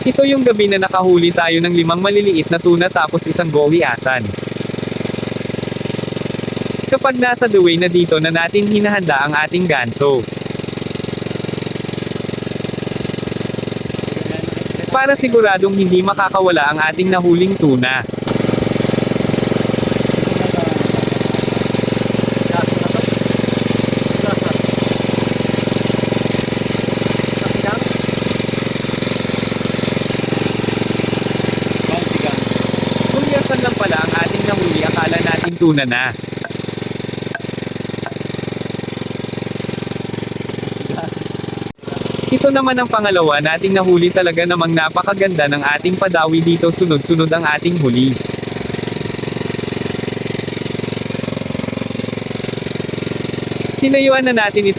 Ito yung gabi na nakahuli tayo ng 5 maliliit na tuna tapos isang goliasan. Kapag nasa the way na dito na natin hinahanda ang ating ganso. Para siguradong hindi makakawala ang ating nahuling tuna. Gulyasan lang pala ang ating nahuli, akala natin tuna na. Ito naman ang pangalawa nating nahuli, talaga namang napakaganda ng ating padawi dito, sunod-sunod ang ating huli. Tinayuan na natin ito